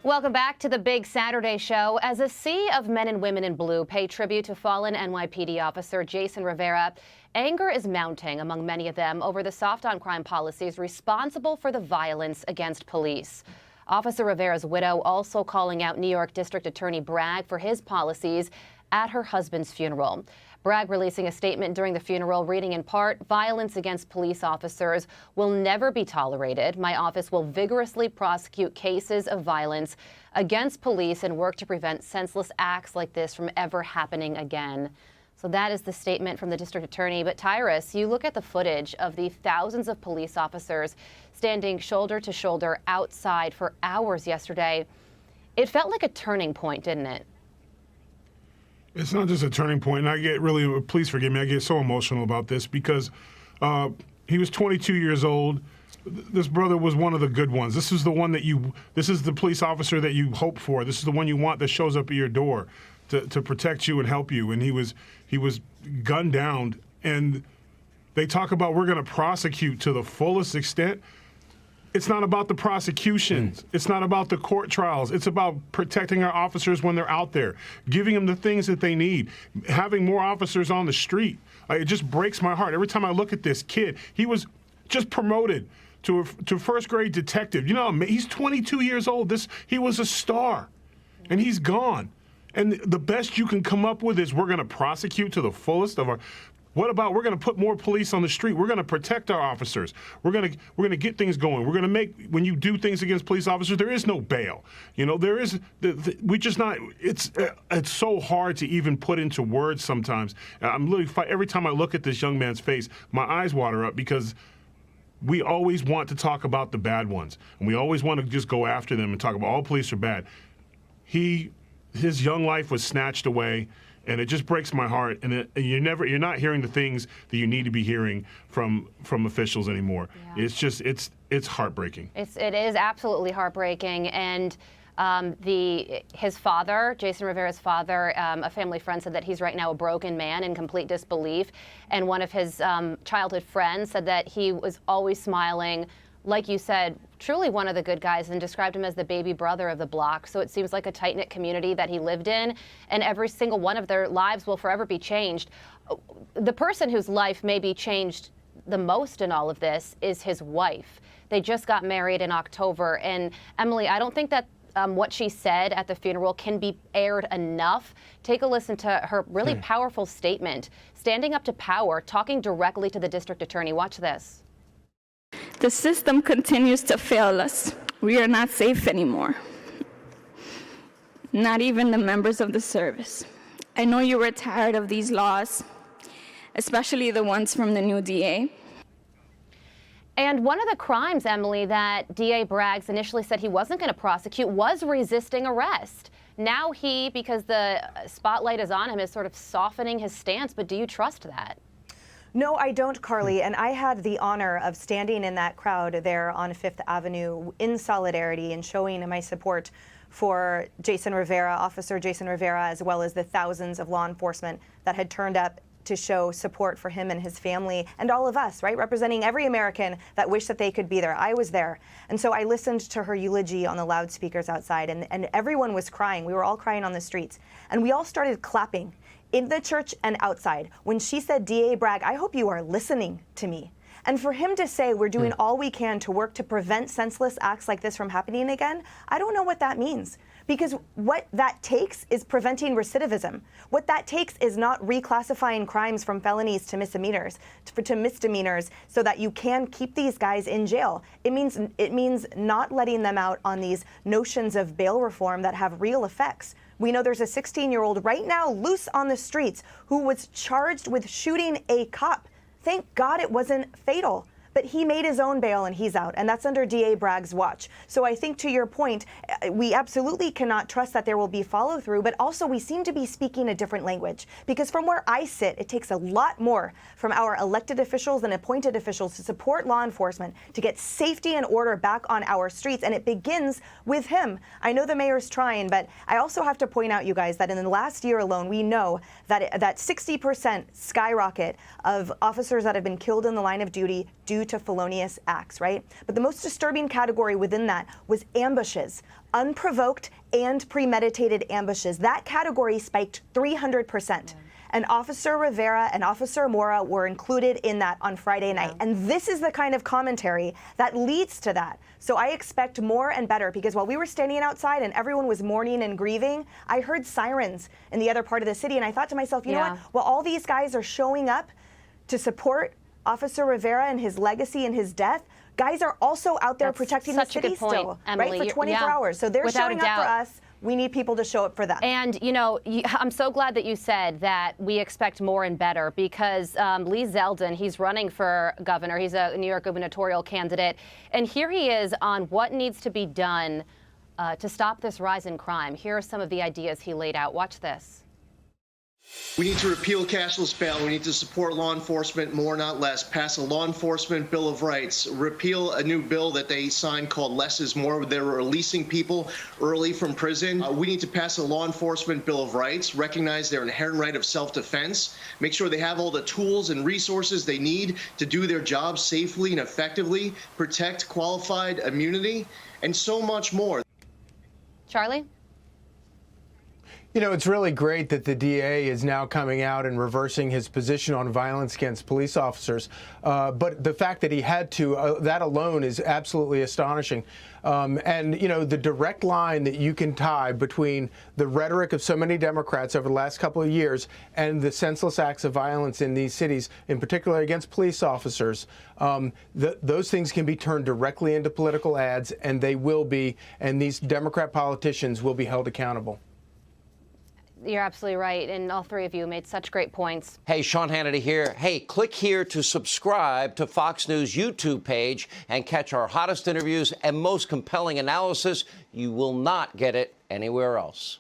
Welcome back to the Big Saturday Show. As a sea of men and women in blue pay tribute to fallen NYPD Officer Jason Rivera, anger is mounting among many of them over the soft-on-crime policies responsible for the violence against police. Officer Rivera's widow also calling out New York District Attorney Bragg for his policies at her husband's funeral. Bragg releasing a statement during the funeral, reading in part, "Violence against police officers will never be tolerated. My office will vigorously prosecute cases of violence against police and work to prevent senseless acts like this from ever happening again." So that is the statement from the district attorney. But Tyrus, you look at the footage of the thousands of police officers standing shoulder to shoulder outside for hours yesterday. It felt like a turning point, didn't it? It's not just a turning point, and I get really, please forgive me, I get so emotional about this because he was 22 years old. This brother was one of the good ones. This is the one that this is the police officer that you hope for. This is the one you want that shows up at your door to protect you and help you. And he was gunned down, and they talk about we're going to prosecute to the fullest extent. It's not about the prosecutions. It's not about the court trials. It's about protecting our officers when they're out there, giving them the things that they need, having more officers on the street. It just breaks my heart. Every time I look at this kid, he was just promoted to a first grade detective. You know, he's 22 years old. He was a star, and he's gone. And the best you can come up with is we're going to prosecute to the fullest of our. What about we're going to put more police on the street? We're going to protect our officers. We're going to get things going. We're going to make, when you do things against police officers, there is no bail. You know, there is, we just not, it's so hard to even put into words sometimes. I'm literally, every time I look at this young man's face, my eyes water up because we always want to talk about the bad ones. And we always want to just go after them and talk about all police are bad. His young life was snatched away. And it just breaks my heart. And you're not hearing the things that you need to be hearing from officials anymore. Yeah. It's just, it's heartbreaking. It is absolutely heartbreaking. And his father, Jason Rivera's father, a family friend said that he's right now a broken man in complete disbelief. And one of his childhood friends said that he was always smiling, like you said, truly one of the good guys, and described him as the baby brother of the block. So it seems like a tight-knit community that he lived in, and every single one of their lives will forever be changed. The person whose life may be changed the most in all of this is his wife. They just got married in October, and Emily, I don't think that what she said at the funeral can be aired enough. Take a listen to her really powerful statement, standing up to power, talking directly to the district attorney. Watch this. The system continues to fail us. We are not safe anymore. Not even the members of the service. I know you were tired of these laws, especially the ones from the new DA. And one of the crimes, Emily, that DA Bragg initially said he wasn't going to prosecute was resisting arrest. Now he, because the spotlight is on him, is sort of softening his stance. But do you trust that? No, I don't, Carly, and I had the honor of standing in that crowd there on Fifth Avenue in solidarity and showing my support for Jason Rivera, Officer Jason Rivera, as well as the thousands of law enforcement that had turned up to show support for him and his family and all of us, right, representing every American that wished that they could be there. I was there. And so I listened to her eulogy on the loudspeakers outside, and everyone was crying. We were all crying on the streets. And we all started clapping in the church and outside when she said, DA Bragg, I hope you are listening to me. And for him to say we're doing all we can to work to prevent senseless acts like this from happening again, I don't know what that means. Because what that takes is preventing recidivism. What that takes is not reclassifying crimes from felonies to misdemeanors, so that you can keep these guys in jail. It means not letting them out on these notions of bail reform that have real effects. We know there's a 16-year-old right now loose on the streets who was charged with shooting a cop. Thank God it wasn't fatal. But he made his own bail and he's out, and that's under DA Bragg's watch. So I think to your point, we absolutely cannot trust that there will be follow through, but also we seem to be speaking a different language. Because from where I sit, it takes a lot more from our elected officials and appointed officials to support law enforcement, to get safety and order back on our streets, and it begins with him. I know the mayor's trying, but I also have to point out, you guys, that in the last year alone, we know that 60% skyrocket of officers that have been killed in the line of duty due to felonious acts, right? But the most disturbing category within that was ambushes, unprovoked and premeditated ambushes. That category spiked 300%. And Officer Rivera and Officer Mora were included in that on Friday night. And this is the kind of commentary that leads to that. So I expect more and better, because while we were standing outside and everyone was mourning and grieving, I heard sirens in the other part of the city. And I thought to myself, you know what? Well, all these guys are showing up to support Officer Rivera and his legacy and his death. Guys are also out there protecting the city still, Emily. right? For 24 hours. So they're showing up for us. We need people to show up for them. And, you know, I'm so glad that you said that we expect more and better, because Lee Zeldin, he's running for governor. He's a New York gubernatorial candidate. And here he is on what needs to be done to stop this rise in crime. Here are some of the ideas he laid out. Watch this. We need to repeal cashless bail. We need to support law enforcement more, not less. Pass a law enforcement bill of rights. Repeal a new bill that they signed called Less is More, where they're releasing people early from prison. We need to pass a law enforcement bill of rights, recognize their inherent right of self-defense, make sure they have all the tools and resources they need to do their jobs safely and effectively, protect qualified immunity, and so much more. Charlie? You know, it's really great that the DA is now coming out and reversing his position on violence against police officers. But the fact that he had to, that alone is absolutely astonishing. And, you know, the direct line that you can tie between the rhetoric of so many Democrats over the last couple of years and the senseless acts of violence in these cities, in particular against police officers, those things can be turned directly into political ads, and they will be, and these Democrat politicians will be held accountable. You're absolutely right, and all three of you made such great points. Hey, Sean Hannity here. Hey, click here to subscribe to Fox News YouTube page and catch our hottest interviews and most compelling analysis. You will not get it anywhere else.